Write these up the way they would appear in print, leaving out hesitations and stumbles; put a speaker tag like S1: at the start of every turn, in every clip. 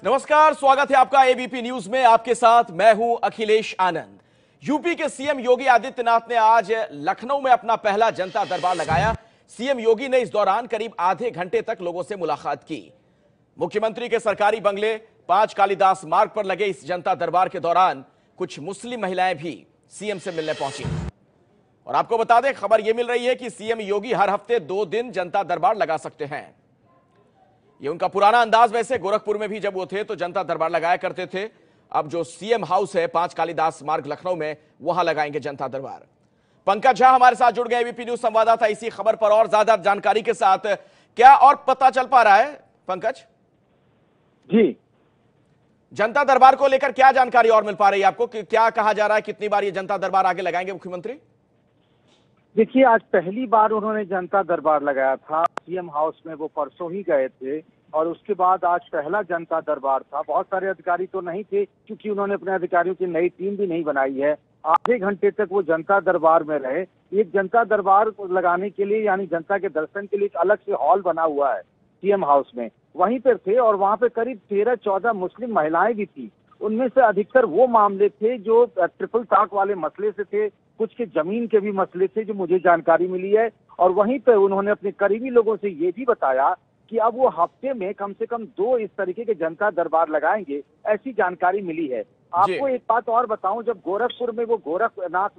S1: नमस्कार, स्वागत है आपका एबीपी न्यूज में। आपके साथ मैं हूं अखिलेश आनंद। यूपी के सीएम योगी आदित्यनाथ ने आज लखनऊ में अपना पहला जनता दरबार लगाया। सीएम योगी ने इस दौरान करीब आधे घंटे तक लोगों से मुलाकात की। मुख्यमंत्री के सरकारी बंगले 5 कालीदास मार्ग पर लगे इस जनता दरबार के दौरान कुछ मुस्लिम महिलाएं भी सीएम से मिलने पहुंची। और आपको बता दें, खबर यह मिल रही है कि सीएम योगी हर हफ्ते 2 दिन जनता दरबार लगा सकते हैं। ये उनका पुराना अंदाज। वैसे गोरखपुर में भी जब वो थे तो जनता दरबार लगाया करते थे। अब जो सीएम हाउस है 5 कालीदास मार्ग लखनऊ में, वहां लगाएंगे जनता दरबार। पंकज झा हमारे साथ जुड़ गए, एबीपी न्यूज संवाददाता, इसी खबर पर और ज्यादा जानकारी के साथ। क्या और पता चल पा रहा है पंकज?
S2: जी,
S1: जनता दरबार को लेकर क्या जानकारी और मिल पा रही है आपको? क्या कहा जा रहा है, कितनी बार ये जनता दरबार आगे लगाएंगे मुख्यमंत्री?
S2: देखिए, आज पहली बार उन्होंने जनता दरबार लगाया था सीएम हाउस में। वो परसों ही गए थे और उसके बाद आज पहला जनता दरबार था। बहुत सारे अधिकारी तो नहीं थे क्योंकि उन्होंने अपने अधिकारियों की नई टीम भी नहीं बनाई है। आधे घंटे तक वो जनता दरबार में रहे। एक जनता दरबार लगाने के लिए, यानी जनता के दर्शन के लिए, एक अलग से हॉल बना हुआ है सीएम हाउस में, वहीं पर थे। और वहां पे करीब 13-14 मुस्लिम महिलाएं भी थी। उनमें से अधिकतर वो मामले थे जो ट्रिपल तलाक वाले मसले से थे, कुछ के जमीन के भी मसले थे, जो मुझे जानकारी मिली है। और वहीं पे उन्होंने अपने करीबी लोगों से ये भी बताया कि अब वो हफ्ते में कम से कम 2 इस तरीके के जनता दरबार लगाएंगे, ऐसी जानकारी मिली है। आपको एक बात और बताऊं, जब गोरखपुर में वो गोरखनाथ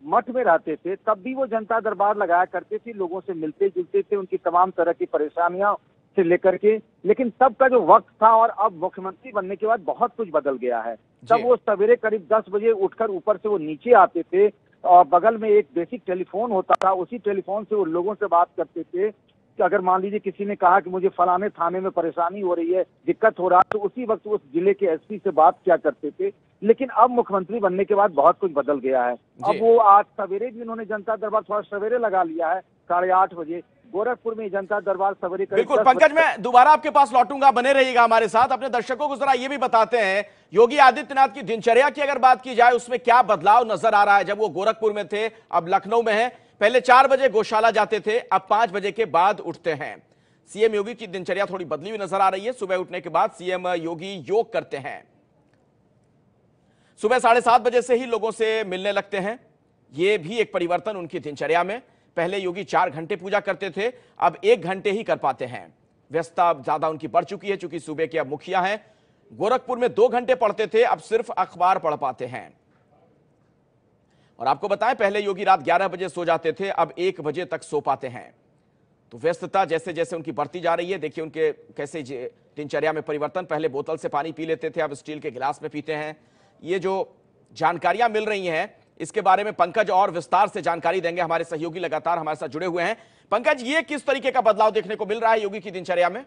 S2: मठ में रहते थे तब भी वो जनता दरबार लगाया करते थे, लोगों से मिलते जुलते थे, उनकी तमाम तरह की परेशानियां से लेकर के। लेकिन तब का जो वक्त था और अब मुख्यमंत्री बनने के बाद बहुत कुछ बदल गया है। तब वो सवेरे करीब 10 बजे उठकर ऊपर से वो नीचे आते थे और बगल में एक बेसिक टेलीफोन होता था, उसी टेलीफोन से वो लोगों से बात करते थे कि अगर मान लीजिए किसी ने कहा कि मुझे फलाने थाने में परेशानी हो रही है, दिक्कत हो रहा है, तो उसी वक्त उस जिले के एसपी से बात किया करते थे। लेकिन अब मुख्यमंत्री बनने के बाद बहुत कुछ बदल गया है। अब वो आज सवेरे भी उन्होंने जनता दरबार थोड़ा सवेरे लगा लिया है, 8:30 बजे। गोरखपुर में जनता दरबार सवेरे
S1: बिल्कुल पंकज, मैं दोबारा आपके पास लौटूंगा, बने रहिएगा हमारे साथ। अपने दर्शकों को जरा ये भी बताते हैं, योगी आदित्यनाथ की दिनचर्या की अगर बात की जाए, उसमें क्या बदलाव नजर आ रहा है? जब वो गोरखपुर में थे, अब लखनऊ में है। पहले 4 बजे गौशाला जाते थे, अब 5 बजे के बाद उठते हैं। सीएम योगी की दिनचर्या थोड़ी बदली हुई नजर आ रही है। सुबह उठने के बाद सीएम योगी योग करते हैं। सुबह 7:30 बजे से ही लोगों से मिलने लगते हैं। यह भी एक परिवर्तन उनकी दिनचर्या में। पहले योगी 4 घंटे पूजा करते थे, अब 1 घंटे ही कर पाते हैं। व्यस्तता ज्यादा उनकी बढ़ चुकी है, चूंकि सूबे के अब मुखिया हैं। गोरखपुर में 2 घंटे पढ़ते थे, अब सिर्फ अखबार पढ़ पाते हैं। और आपको बताएं, पहले योगी रात 11 बजे सो जाते थे, अब 1 बजे तक सो पाते हैं। तो व्यस्तता जैसे जैसे उनकी बढ़ती जा रही है, देखिए उनके कैसे दिनचर्या में परिवर्तन। पहले बोतल से पानी पी लेते थे, अब स्टील के गिलास में पीते हैं। ये जो जानकारियां मिल रही हैं, इसके बारे में पंकज और विस्तार से जानकारी देंगे। हमारे सहयोगी लगातार हमारे साथ जुड़े हुए हैं। पंकज, ये किस तरीके का बदलाव देखने को मिल रहा है योगी की दिनचर्या में?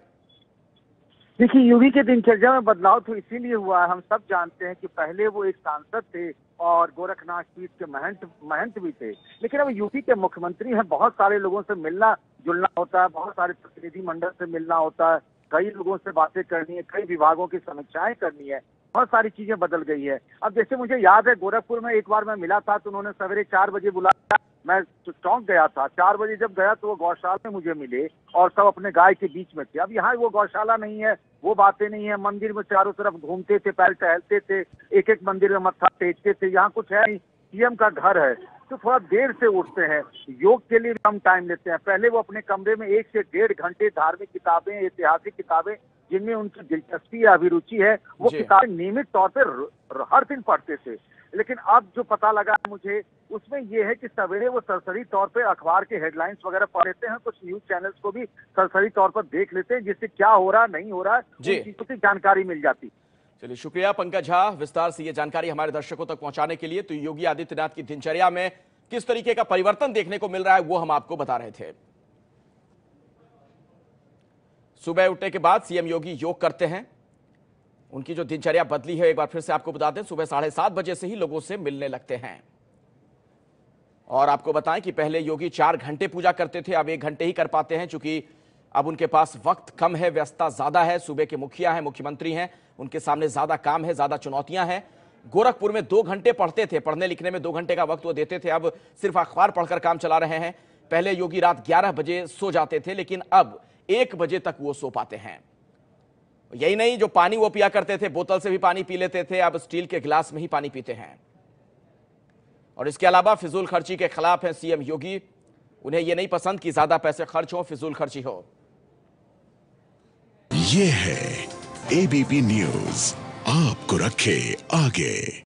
S2: देखिए, योगी के दिनचर्या में बदलाव तो इसीलिए हुआ है, हम सब जानते हैं कि पहले वो एक सांसद थे और गोरखनाथ पीठ के महंत भी थे। लेकिन अब यूपी के मुख्यमंत्री हैं, बहुत सारे लोगों से मिलना जुलना होता है, बहुत सारे प्रतिनिधि मंडल से मिलना होता है, कई लोगों से बातें करनी है, कई विभागों की समीक्षाएं करनी है। बहुत सारी चीजें बदल गई है। अब जैसे मुझे याद है, गोरखपुर में एक बार मैं मिला था तो उन्होंने सवेरे 4 बजे बुलाया। मैं चौंक गया था। 4 बजे जब गया तो वो गौशाला में मुझे मिले और सब अपने गाय के बीच में थे। अब यहाँ वो गौशाला नहीं है, वो बातें नहीं है। मंदिर में चारों तरफ घूमते थे, पैर टहलते थे, एक एक मंदिर में मत्था टेकते थे। यहाँ कुछ है नहीं, सीएम का घर है तो थोड़ा देर से उठते हैं। योग के लिए कम टाइम लेते हैं। पहले वो अपने कमरे में 1 से 1.5 घंटे धार्मिक किताबें, ऐतिहासिक किताबें जिनमें उनकी दिलचस्पी या अभिरुचि है, वो किताबें नियमित तौर पर हर दिन पढ़ते थे। लेकिन अब जो पता लगा मुझे, उसमें ये है कि सवेरे वो सरसरी तौर पे अखबार के हेडलाइंस वगैरह पढ़ लेते हैं, कुछ न्यूज चैनल्स को भी सरसरी तौर पर देख लेते हैं, जिससे क्या हो रहा नहीं हो रहा है चीजों की जानकारी मिल जाती।
S1: चलिए, शुक्रिया पंकज झा, विस्तार से ये जानकारी हमारे दर्शकों तक पहुंचाने के लिए। तो योगी आदित्यनाथ की दिनचर्या में किस तरीके का परिवर्तन देखने को मिल रहा है, वो हम आपको बता रहे थे। सुबह उठने के बाद सीएम योगी योग करते हैं। उनकी जो दिनचर्या बदली है, एक बार फिर से आपको बता दें, सुबह 7:30 बजे से ही लोगों से मिलने लगते हैं। और आपको बताएं कि पहले योगी 4 घंटे पूजा करते थे, अब 1 घंटे ही कर पाते हैं, चूंकि अब उनके पास वक्त कम है, व्यस्तता ज्यादा है। सूबे के मुखिया हैं, मुख्यमंत्री हैं, उनके सामने ज्यादा काम है, ज्यादा चुनौतियां हैं। गोरखपुर में 2 घंटे पढ़ते थे, पढ़ने लिखने में 2 घंटे का वक्त वो देते थे, अब सिर्फ अखबार पढ़कर काम चला रहे हैं। पहले योगी रात 11 बजे सो जाते थे, लेकिन अब 1 बजे तक वो सो पाते हैं। यही नहीं, जो पानी वो पिया करते थे, बोतल से भी पानी पी लेते थे, अब स्टील के गिलास में ही पानी पीते हैं। और इसके अलावा फिजूल खर्ची के खिलाफ हैं सीएम योगी। उन्हें यह नहीं पसंद कि ज्यादा पैसे खर्च हो, फिजूल खर्ची हो।
S3: ये है एबीपी न्यूज, आपको रखे आगे।